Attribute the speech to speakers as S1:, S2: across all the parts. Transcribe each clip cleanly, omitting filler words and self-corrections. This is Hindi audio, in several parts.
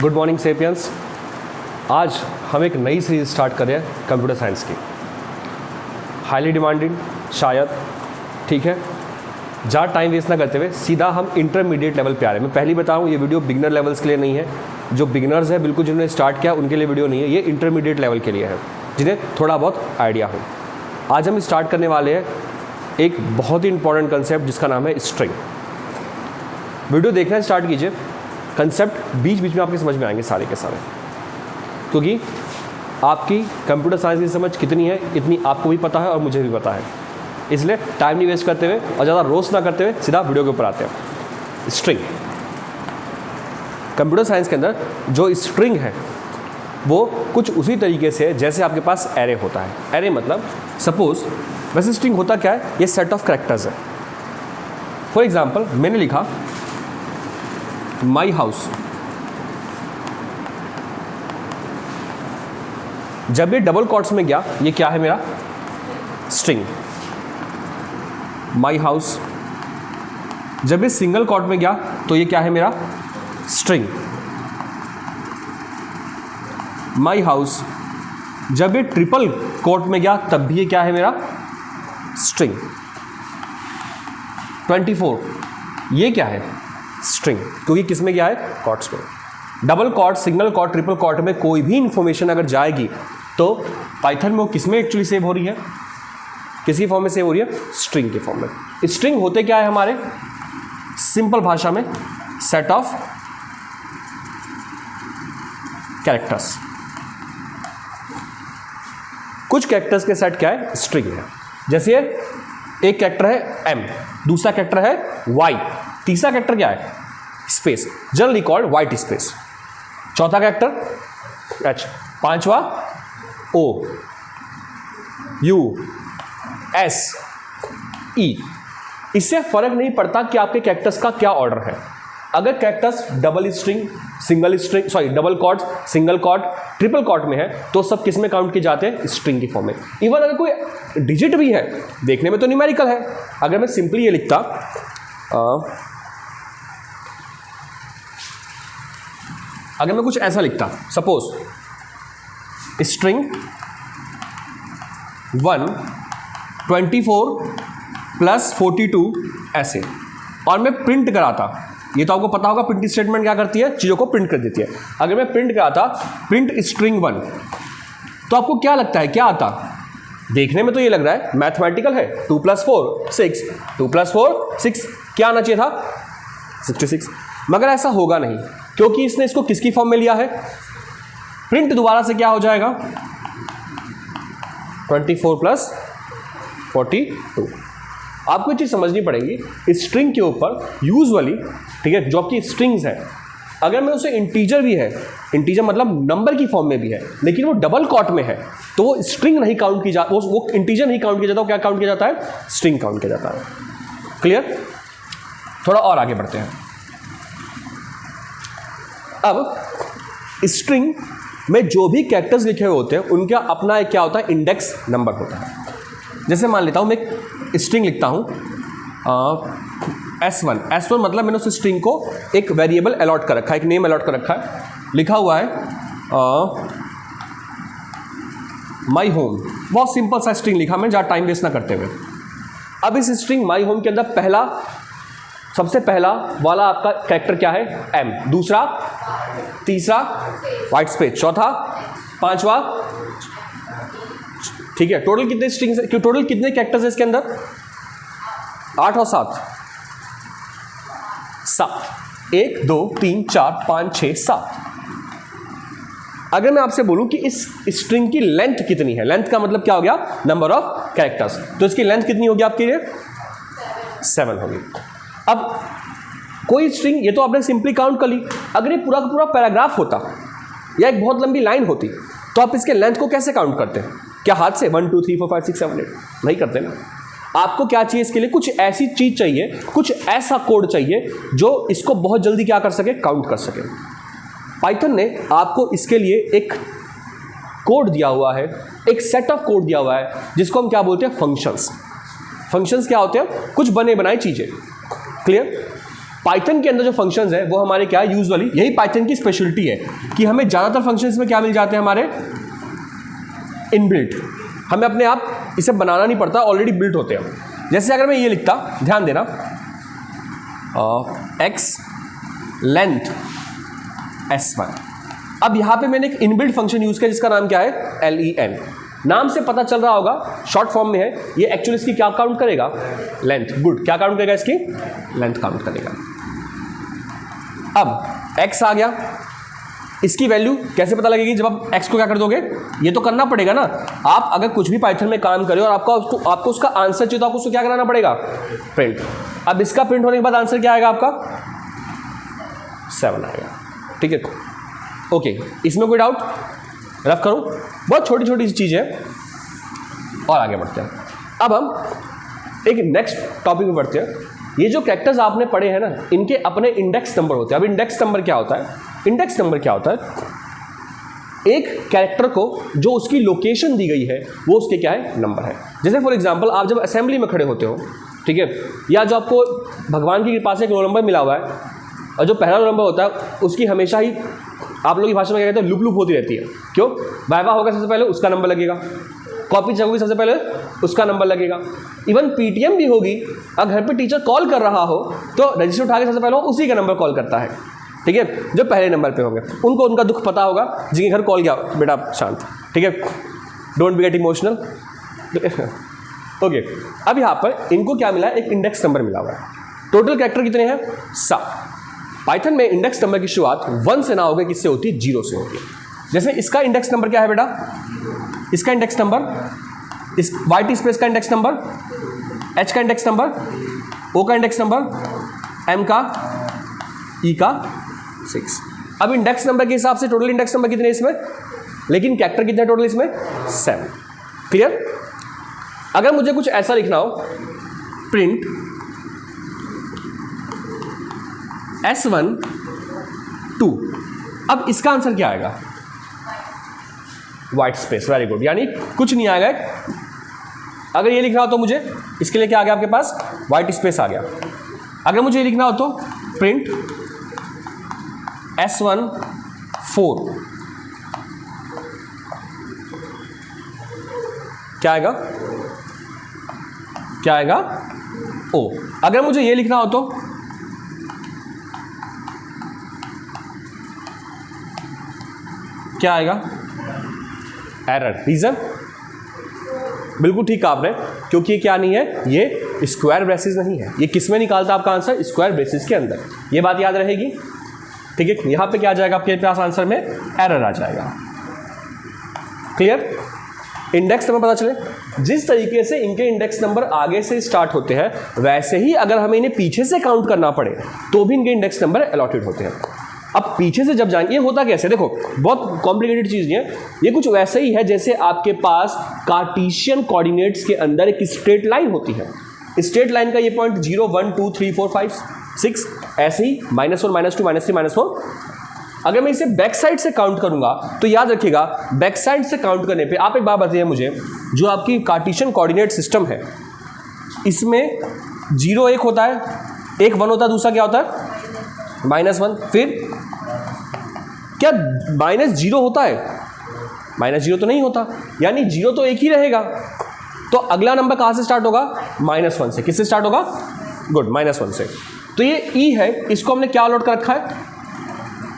S1: Good morning sapiens. आज हम एक नई सीरीज स्टार्ट कर रहे हैं कंप्यूटर साइंस की, हाईली डिमांडेड शायद, ठीक है। ज़्यादा टाइम वेस्ट ना करते हुए सीधा हम इंटरमीडिएट लेवल पे आ रहे हैं। मैं पहले ही बताऊँ, ये वीडियो बिगिनर लेवल्स के लिए नहीं है। जो बिगिनर्स है बिल्कुल, जिन्होंने स्टार्ट किया उनके लिए वीडियो नहीं है, ये इंटरमीडिएट लेवल के लिए है, जिन्हें थोड़ा बहुत आइडिया हो। आज हम स्टार्ट करने वाले हैं एक बहुत ही इंपॉर्टेंट कंसेप्ट जिसका नाम है स्ट्रिंग। वीडियो देखना स्टार्ट कीजिए, कंसेप्ट बीच बीच में आपके समझ में आएंगे सारे के सारे, क्योंकि आपकी कंप्यूटर साइंस की समझ कितनी है इतनी आपको भी पता है और मुझे भी पता है। इसलिए टाइम नहीं वेस्ट करते हुए और ज़्यादा रोस्ट ना करते हुए सीधा वीडियो के ऊपर आते हैं। स्ट्रिंग, कंप्यूटर साइंस के अंदर जो स्ट्रिंग है वो कुछ उसी तरीके से है जैसे आपके पास एरे होता है। एरे मतलब सपोज, वैसे स्ट्रिंग होता क्या है, ये सेट ऑफ कैरेक्टर्स है। फॉर एग्जाम्पल मैंने लिखा माई हाउस, जब ये डबल कॉट्स में गया ये क्या है मेरा स्ट्रिंग। माई हाउस, जब ये सिंगल कॉट में गया तो ये क्या है मेरा स्ट्रिंग। माई हाउस, जब ये ट्रिपल कोट में गया तब भी ये क्या है मेरा स्ट्रिंग। 24, ये क्या है स्ट्रिंग, क्योंकि किस में गया है कॉट्स में। Double cot, single cot, triple cot में कोई भी इंफॉर्मेशन अगर जाएगी तो पाइथन में वो किस में एक्चुअली सेव हो रही है, किसी फॉर्म में सेव हो रही है स्ट्रिंग के फॉर्म में। स्ट्रिंग होते क्या है हमारे सिंपल भाषा में, सेट ऑफ कैरेक्टर्स। कुछ कैरेक्टर्स के सेट क्या है स्ट्रिंग है। जैसे एक कैरेक्टर है एम, दूसरा कैरेक्टर है वाई, तीसरा कैरेक्टर क्या है space, generally called white space. चौथा कैरेक्टर एच, पांचवा ओ, यू, एस, ई। इससे फर्क नहीं पड़ता कि आपके कैरेक्टर्स का क्या ऑर्डर है। अगर characters double string, single string, sorry double cord, single cord, triple cord में है तो सब किस में काउंट किए जाते हैं स्ट्रिंग की फॉर्म में। इवन अगर कोई डिजिट भी है, देखने में तो न्यूमेरिकल है। अगर मैं सिंपली ये लिखता अगर मैं कुछ ऐसा लिखता, सपोज स्ट्रिंग 1 24 प्लस 42 ऐसे, और मैं प्रिंट कराता, ये तो आपको पता होगा प्रिंट स्टेटमेंट क्या करती है, चीज़ों को प्रिंट कर देती है। अगर मैं प्रिंट कराता प्रिंट स्ट्रिंग 1, तो आपको क्या लगता है क्या आता, देखने में तो ये लग रहा है मैथमेटिकल है, 2 + 4 6, 2 + 4 6, क्या आना चाहिए था 66। मगर ऐसा होगा नहीं, क्योंकि इसने इसको किसकी फॉर्म में लिया है, प्रिंट दोबारा से क्या हो जाएगा 24 + 42। आपको ये चीज़ समझनी पड़ेगी स्ट्रिंग के ऊपर यूजुअली, ठीक है, जो आपकी स्ट्रिंग्स है, अगर मैं उसे इंटीजर भी है, इंटीजर मतलब नंबर की फॉर्म में भी है, लेकिन वो डबल कॉट में है तो वो स्ट्रिंग नहीं काउंट की जाती, वो इंटीजर नहीं काउंट किया जाता, वो क्या काउंट किया जाता है स्ट्रिंग काउंट किया जाता है। क्लियर। थोड़ा और आगे बढ़ते हैं। अब स्ट्रिंग में जो भी कैरेक्टर्स लिखे हुए होते हैं उनका अपना एक क्या होता है इंडेक्स नंबर होता है। जैसे मान लेता हूँ मैं एक स्ट्रिंग लिखता हूँ S1, S1 मतलब मैंने उस स्ट्रिंग को एक वेरिएबल अलॉट कर रखा है, एक नेम अलॉट कर रखा है, लिखा हुआ है माई होम। बहुत सिंपल सा स्ट्रिंग लिखा मैं, ज़्यादा टाइम वेस्ट ना करते हुए। अब इस स्ट्रिंग माई होम के अंदर सबसे पहला वाला आपका कैरेक्टर क्या है M, दूसरा, तीसरा वाइट स्पेस, चौथा, पांचवा, ठीक है। टोटल कितने स्ट्रिंग्स, टोटल कितने कैरेक्टर्स है इसके अंदर 8 और 7, 1 2 3 4 5 6 7। अगर मैं आपसे बोलूं कि इस स्ट्रिंग की लेंथ कितनी है, लेंथ का मतलब क्या हो गया नंबर ऑफ कैरेक्टर्स, तो इसकी लेंथ कितनी होगी आपके लिए 7 होगी। अब कोई स्ट्रिंग, ये तो आपने सिंपली काउंट कर ली, अगर ये पूरा का पूरा पैराग्राफ होता या एक बहुत लंबी लाइन होती तो आप इसके लेंथ को कैसे काउंट करते हैं, क्या हाथ से 1 2 3 4 5 6 7 8 नहीं करते ना। आपको क्या चाहिए इसके लिए, कुछ ऐसी चीज चाहिए, कुछ ऐसा कोड चाहिए जो इसको बहुत जल्दी क्या कर सके काउंट कर सके। पाइथन ने आपको इसके लिए एक कोड दिया हुआ है, एक सेट ऑफ कोड दिया हुआ है जिसको हम क्या बोलते हैं फंक्शंस। फंक्शंस क्या होते हैं, कुछ बने बनाए चीजें। क्लियर। पाइथन के अंदर जो फंक्शंस है वो हमारे क्या है, यूजुअली यही पाइथन की स्पेशलिटी है कि हमें ज़्यादातर फंक्शंस में क्या मिल जाते हैं, हमारे इनबिल्ट, हमें अपने आप इसे बनाना नहीं पड़ता, ऑलरेडी बिल्ट होते हैं। जैसे अगर मैं ये लिखता, ध्यान देना, एक्स लेंथ s1, अब यहाँ पे मैंने एक इनबिल्ट फंक्शन यूज किया जिसका नाम क्या है, len। नाम से पता चल रहा होगा, शॉर्ट फॉर्म में है, ये एक्चुअली इसकी क्या काउंट करेगा, लेंथ। गुड, क्या काउंट करेगा, इसकी लेंथ काउंट करेगा। अब x आ गया, इसकी वैल्यू कैसे पता लगेगी, जब आप x को क्या कर दोगे, ये तो करना पड़ेगा ना। आप अगर कुछ भी पाइथन में काम करें और आपको उसका आंसर चाहिए तो आपको उसको क्या कराना पड़ेगा, प्रिंट। अब इसका प्रिंट होने के बाद आंसर क्या आएगा आपका, 7 आएगा। ठीक है, ओके, इसमें कोई डाउट, रफ करूं, बहुत छोटी छोटी सी चीज़ है और आगे बढ़ते हैं। अब हम एक नेक्स्ट टॉपिक में बढ़ते हैं। ये जो कैरेक्टर्स आपने पढ़े हैं ना, इनके अपने इंडेक्स नंबर होते हैं। अब इंडेक्स नंबर क्या होता है, इंडेक्स नंबर क्या होता है, एक कैरेक्टर को जो उसकी लोकेशन दी गई है वो उसके क्या है, नंबर है। जैसे फॉर एग्जांपल आप जब असेंबली में खड़े होते हो, ठीक है, या जो आपको भगवान की कृपा से एक रोल नंबर मिला हुआ है, और जो पहला रोल नंबर होता है उसकी हमेशा ही आप लोगों की भाषा में क्या कहते हैं, लुप लुप होती रहती है। क्यों, वाइवा होगा सबसे पहले उसका नंबर लगेगा, कॉपी चेक होगी सबसे पहले उसका नंबर लगेगा, इवन पीटीएम भी होगी, अगर घर पे टीचर कॉल कर रहा हो तो रजिस्टर उठा के सबसे पहले उसी का नंबर कॉल करता है। ठीक है, जो पहले नंबर पे होंगे उनको उनका दुख पता होगा, जिनके घर कॉल किया, बेटा शांत, ठीक है, don't be get emotional. Okay, अब यहाँ पर इनको क्या मिला है, एक इंडेक्स नंबर मिला हुआ है। टोटल कैरेक्टर कितने हैं, 7। पाइथन में इंडेक्स नंबर की शुरुआत 1 से ना होकर किससे होती है, 0 से होती है। जैसे इसका इंडेक्स नंबर क्या है बेटा, इसका इंडेक्स नंबर, इस वाइट स्पेस का इंडेक्स नंबर, एच का इंडेक्स नंबर, ओ का इंडेक्स नंबर, एम का, ई का 6। अब इंडेक्स नंबर के हिसाब से टोटल इंडेक्स नंबर कितने इसमें, लेकिन कैरेक्टर कितने टोटल इसमें, 7। क्लियर। अगर मुझे कुछ ऐसा लिखना हो, प्रिंट S1 2, अब इसका आंसर क्या आएगा, व्हाइट स्पेस, वेरी गुड, यानी कुछ नहीं आएगा। अगर ये लिखना हो तो मुझे इसके लिए क्या आ गया आपके पास, व्हाइट स्पेस आ गया। अगर मुझे ये लिखना हो तो प्रिंट S1 4, क्या आएगा, क्या आएगा, ओ। अगर मुझे ये लिखना हो तो क्या आएगा, एरर। रीजन, बिल्कुल ठीक कहा आपने, क्योंकि ये क्या नहीं है, ये स्क्वायर ब्रेसेस नहीं है। ये किस में निकालता है आपका आंसर, स्क्वायर ब्रेसेस के अंदर। ये बात याद रहेगी, ठीक है। यहाँ पे क्या आ जाएगा आपके पास आंसर में, एरर आ जाएगा। क्लियर। इंडेक्स नंबर पता चले, जिस तरीके से इनके इंडेक्स नंबर आगे से स्टार्ट होते हैं, वैसे ही अगर हमें इन्हें पीछे से काउंट करना पड़े तो भी इनके इंडेक्स नंबर अलॉटेड होते हैं। अब पीछे से जब जाएंगे, ये होता कैसे, देखो बहुत कॉम्प्लिकेटेड चीज़ नहीं है, ये कुछ वैसे ही है जैसे आपके पास कार्टेशियन कोऑर्डिनेट्स के अंदर एक स्ट्रेट लाइन होती है। स्ट्रेट लाइन का ये पॉइंट 0 1 2 3 4 5 6, ऐसे ही -1 -2 -3 -4। अगर मैं इसे बैक साइड से काउंट करूंगा तो याद रखिएगा, बैक साइड से काउंट करने पे आप एक बात बताइए मुझे, जो आपकी कार्टेशियन कोऑर्डिनेट सिस्टम है, इसमें 0 1 होता है, 1 1 होता है, दूसरा क्या होता है, -1। फिर क्या -0 होता है, -0 तो नहीं होता, यानी 0 तो एक ही रहेगा। तो अगला नंबर कहाँ से स्टार्ट होगा, -1 से। किससे स्टार्ट होगा, गुड, -1 से। तो ये ई है, इसको हमने क्या अलॉट कर रखा है,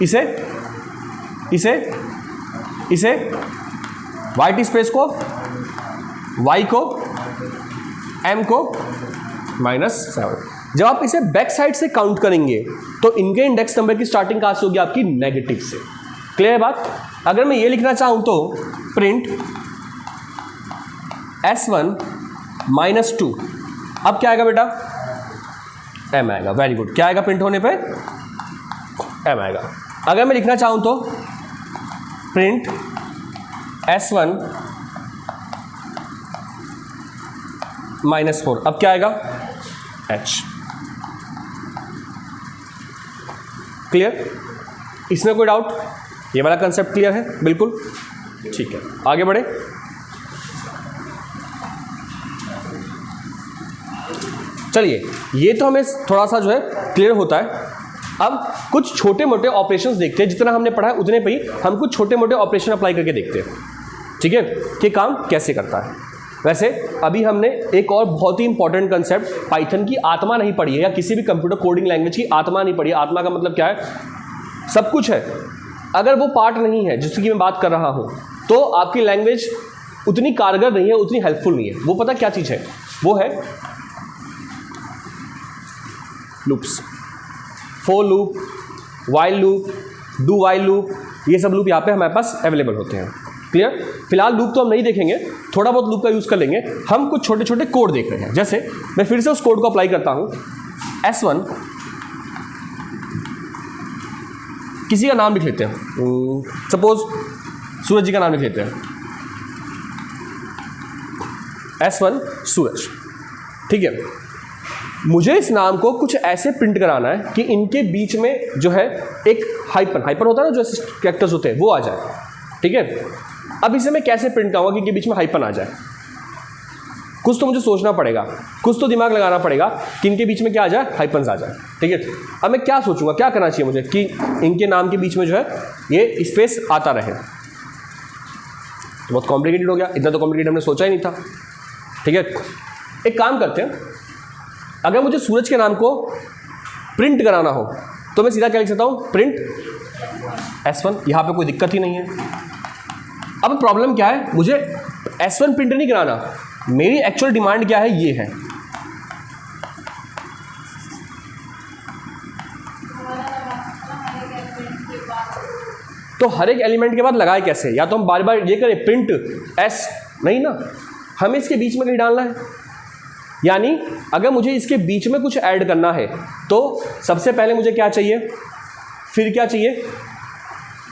S1: इसे इसे इसे वाइट स्पेस को, वाई को, एम को -7। जब आप इसे बैक साइड से काउंट करेंगे तो इनके इंडेक्स नंबर की स्टार्टिंग कहाँ से होगी, आपकी नेगेटिव से। क्लियर है बात। अगर मैं ये लिखना चाहूँ तो प्रिंट S1 -2, अब क्या आएगा बेटा, m आएगा। वेरी गुड, क्या आएगा प्रिंट होने पे, m आएगा। अगर मैं लिखना चाहूँ तो प्रिंट S1 -4, अब क्या आएगा, h। क्लियर, इसमें कोई डाउट, ये वाला कंसेप्ट क्लियर है, बिल्कुल ठीक है। आगे बढ़े, चलिए, ये तो हमें थोड़ा सा जो है क्लियर होता है। अब कुछ छोटे मोटे ऑपरेशंस देखते हैं, जितना हमने पढ़ा है उतने पे ही हम कुछ छोटे मोटे ऑपरेशन अप्लाई करके देखते हैं, ठीक है, कि काम कैसे करता है। वैसे अभी हमने एक और बहुत ही इंपॉर्टेंट कंसेप्ट पाइथन की आत्मा नहीं पढ़ी है, या किसी भी कंप्यूटर कोडिंग लैंग्वेज की आत्मा नहीं पढ़ी है। आत्मा का मतलब क्या है? सब कुछ है, अगर वो पार्ट नहीं है जिसकी मैं बात कर रहा हूँ तो आपकी लैंग्वेज उतनी कारगर नहीं है, उतनी हेल्पफुल नहीं है। वो पता क्या चीज़ है? वो है loops, for loop, while loop, do while loop, ये सब लूप यहाँ पे हमारे पास अवेलेबल होते हैं। क्लियर? फिलहाल लूप तो हम नहीं देखेंगे, थोड़ा बहुत लूप का यूज़ कर लेंगे। हम कुछ छोटे छोटे कोड देख रहे हैं। जैसे मैं फिर से उस कोड को अप्लाई करता हूँ। S1 किसी का नाम लिख लेते हैं, सपोज सूरज जी का नाम लिख लेते हैं, S1 सूरज, ठीक है। मुझे इस नाम को कुछ ऐसे प्रिंट कराना है कि इनके बीच में जो है एक हाइपन होता है ना, जो ऐसे कैरेक्टर्स होते हैं वो आ जाए, ठीक है। अब इसे मैं कैसे प्रिंट करूँगा कि इनके बीच में हाइपन आ जाए? कुछ तो मुझे सोचना पड़ेगा, कुछ तो दिमाग लगाना पड़ेगा कि इनके बीच में क्या आ जाए, हाइपन्स आ जाए, ठीक है। अब मैं क्या सोचूंगा, क्या करना चाहिए मुझे कि इनके नाम के बीच में जो है ये स्पेस आता रहे। तो बहुत कॉम्प्लिकेटेड हो गया, इतना तो कॉम्प्लिकेटेड हमने सोचा ही नहीं था, ठीक है। एक काम करते हैं, अगर मुझे सूरज के नाम को प्रिंट कराना हो तो मैं सीधा क्या लिख सकता हूँ, प्रिंट S1, यहाँ पे कोई दिक्कत ही नहीं है। अब प्रॉब्लम क्या है, मुझे S1 प्रिंट नहीं कराना, मेरी एक्चुअल डिमांड क्या है, ये है। तो हर एक एलिमेंट के बाद लगाए कैसे? या तो हम बार बार ये करें प्रिंट S, नहीं ना, हमें इसके बीच में कहीं डालना है। यानी अगर मुझे इसके बीच में कुछ ऐड करना है तो सबसे पहले मुझे क्या चाहिए, फिर क्या चाहिए,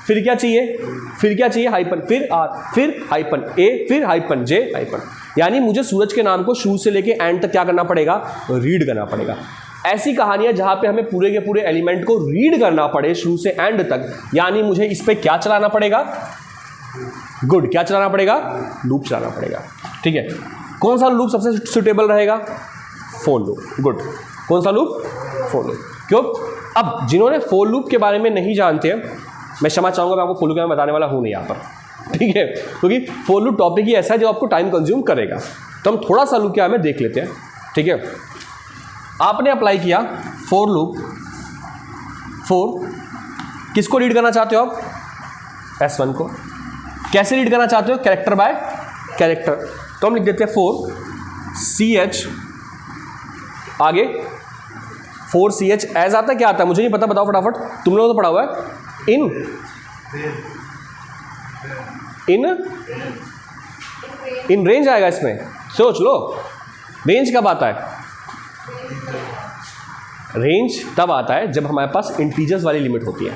S1: फिर क्या चाहिए, फिर क्या चाहिए, हाइपन, फिर आर, फिर हाइपन ए, फिर हाइपन जे, हाइपन। यानी मुझे सूरज के नाम को शुरू से लेके एंड तक क्या करना पड़ेगा, रीड करना पड़ेगा। ऐसी कहानियां जहां पे हमें पूरे के पूरे एलिमेंट को रीड करना पड़े शुरू से एंड तक, यानी मुझे इस पे क्या चलाना पड़ेगा, गुड, क्या चलाना पड़ेगा, लूप चलाना पड़ेगा, ठीक है। कौन सा लूप सबसे सुटेबल रहेगा, फॉर लूप, गुड। कौन सा लूप, फॉर लूप। क्यों? अब जिन्होंने फॉर लूप के बारे में नहीं जानते हैं, मैं क्षमा चाहूँगा, मैं आपको फॉर लूप बताने वाला हूँ नहीं यहाँ पर, ठीक है, क्योंकि फॉर लूप टॉपिक ही ऐसा है जो आपको टाइम कंज्यूम करेगा। तो हम थोड़ा सा लूप क्या हमें देख लेते हैं, ठीक है। आपने अप्लाई किया फॉर लूप, फॉर किसको रीड करना चाहते हो आप, S1 को। कैसे रीड करना चाहते हो, कैरेक्टर बाय कैरेक्टर। तो हम लिख देते हैं फॉर CH, आगे फॉर CH एज आता है, क्या आता है मुझे नहीं पता, बताओ फटाफट, तुम लोगों ने तो पढ़ा हुआ है। इन रेंज आएगा इसमें, सोच लो। रेंज कब आता है, रेंज तब आता है जब हमारे पास इंटीजर्स वाली लिमिट होती है।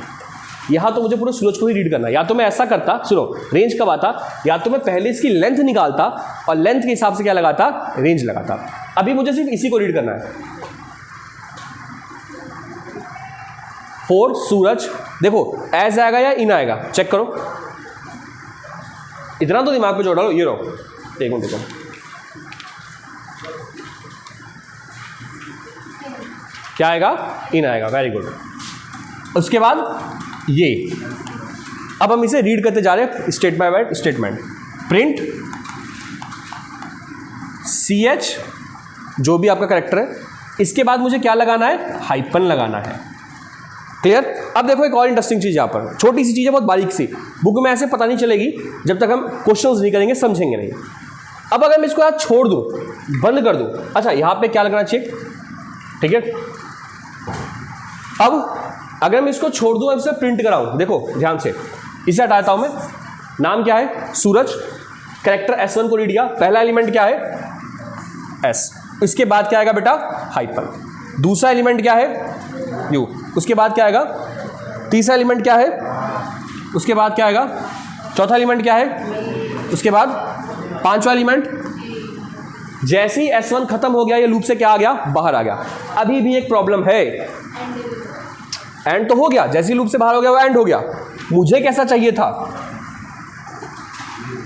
S1: यहां तो मुझे पूरे सूरज को ही रीड करना है, या तो मैं ऐसा करता, सुनो, रेंज कब आता, या तो मैं पहले इसकी लेंथ निकालता और लेंथ के हिसाब से क्या लगाता, रेंज लगाता। अभी मुझे सिर्फ इसी को रीड करना है, फॉर सूरज। देखो एज आएगा या इन आएगा, चेक करो, इतना तो दिमाग पे जोड़ डालो। ये रहो, एक मिनट देखो, क्या आएगा, इन आएगा, वेरी गुड। उसके बाद ये, अब हम इसे रीड करते जा रहे हैं state by wide statement. Print CH, जो भी आपका कैरेक्टर है, इसके बाद मुझे क्या लगाना है, हाइपन लगाना है। क्लियर? अब देखो एक और इंटरेस्टिंग चीज़ यहाँ पर, छोटी सी चीज़ है, बहुत बारीक सी, बुक में ऐसे पता नहीं चलेगी जब तक हम क्वेश्चंस नहीं करेंगे, समझेंगे नहीं। अब अगर मैं इसको यहाँ छोड़ दूँ, बंद कर दूँ, अच्छा यहाँ पे क्या लगना चाहिए, ठीक है। अब अगर मैं इसको छोड़ दूँ, अब इसे प्रिंट कराऊँ, देखो ध्यान से, इसे हटाता हूँ मैं, नाम क्या है, सूरज, कैरेक्टर S1 को रीड किया, पहला एलिमेंट क्या है, S, इसके बाद क्या आएगा बेटा, हाइपन। दूसरा एलिमेंट क्या है, U, उसके बाद क्या आएगा, तीसरा एलिमेंट क्या है, उसके बाद क्या आएगा, चौथा एलिमेंट क्या है, उसके बाद पांचवा एलिमेंट। जैसे ही S1 खत्म हो गया, ये लूप से क्या आ गया, बाहर आ गया। अभी भी एक प्रॉब्लम है, एंड तो हो गया, जैसे ही लूप से बाहर हो गया वो एंड हो गया। मुझे कैसा चाहिए था,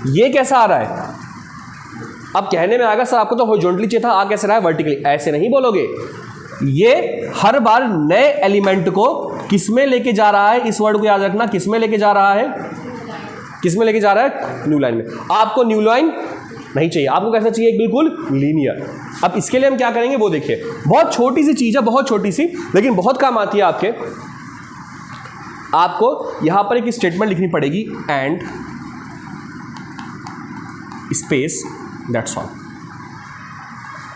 S1: ये कैसा आ रहा है। अब कहने में आएगा सर आपको तो हॉरिजॉन्टली चाहिए था, आ कैसे रहा है, वर्टिकली। ऐसे नहीं बोलोगे, ये हर बार नए एलिमेंट को किस में लेके जा रहा है, इस वर्ड को याद रखना, किस में लेके जा रहा है, किस में लेके जा रहा है, न्यू लाइन में। आपको न्यू लाइन नहीं चाहिए, आपको कैसा चाहिए, बिल्कुल लीनियर। अब इसके लिए हम क्या करेंगे वो देखिए, बहुत छोटी सी चीज है, बहुत छोटी सी, लेकिन बहुत काम आती है आपके। आपको यहां पर एक स्टेटमेंट लिखनी पड़ेगी, एंड स्पेस दैट्स ऑल।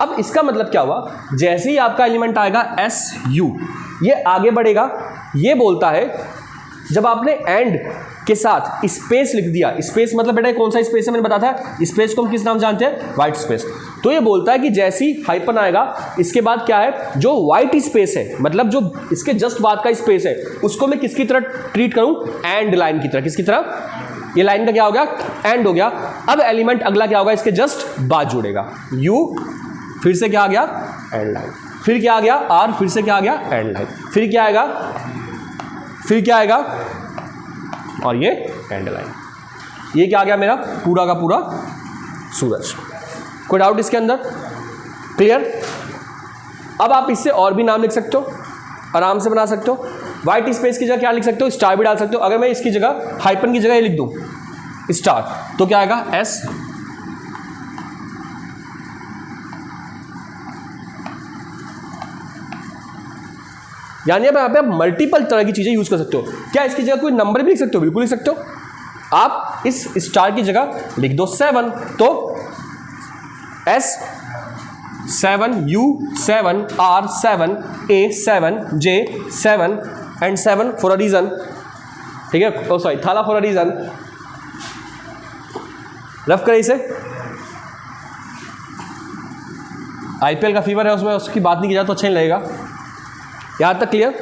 S1: अब इसका मतलब क्या हुआ, जैसे ही आपका एलिमेंट आएगा एस यू, ये आगे बढ़ेगा। ये बोलता है जब आपने एंड के साथ स्पेस लिख दिया, स्पेस मतलब बेटा कौन सा स्पेस है, मैंने बताया था स्पेस को हम किस नाम जानते हैं, वाइट स्पेस। तो ये बोलता है कि जैसे ही हाइपन आएगा इसके बाद क्या है, जो वाइट स्पेस है, मतलब जो इसके जस्ट बाद का स्पेस है, उसको मैं किसकी तरह ट्रीट करूं, एंड लाइन की तरह। किसकी तरह, ये लाइन का क्या हो गया, एंड हो गया। अब एलिमेंट अगला क्या होगा, इसके जस्ट बाद जुड़ेगा, यू फिर से क्या आ गया, एंड लाइन, फिर क्या आ गया, आर फिर से क्या आ गया, एंड लाइन, फिर क्या आएगा, फिर क्या आएगा, और ये एंड लाइन। ये क्या आ गया मेरा पूरा का पूरा सूरज। कोई डाउट इसके अंदर, क्लियर। अब आप इससे और भी नाम लिख सकते हो, आराम से बना सकते हो। वाइट स्पेस की जगह क्या लिख सकते हो, स्टार भी डाल सकते हो। अगर मैं इसकी जगह हाइपन की जगह ये लिख दूं स्टार, तो क्या आएगा, एस यानी अब यहाँ पे आप मल्टीपल तरह की चीजें यूज कर सकते हो। क्या इसकी जगह कोई नंबर भी लिख सकते हो, बिल्कुल लिख सकते हो। आप इस स्टार की जगह लिख दो 7, तो S 7, U 7, R 7, A 7, J 7 and 7 for a reason, ठीक है, oh sorry Thala for a reason. Rough करें इसे, IPL का फीवर है उसमें, उसकी बात नहीं की जाए तो अच्छा नहीं लगेगा। यहाँ तक क्लियर।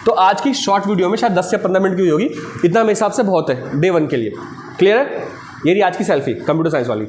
S1: तो आज की शॉर्ट वीडियो में शायद 10 से 15 मिनट की होगी, इतना मेरे हिसाब से बहुत है डे 1 के लिए। क्लियर है। ये रही आज की सेल्फी कंप्यूटर साइंस वाली।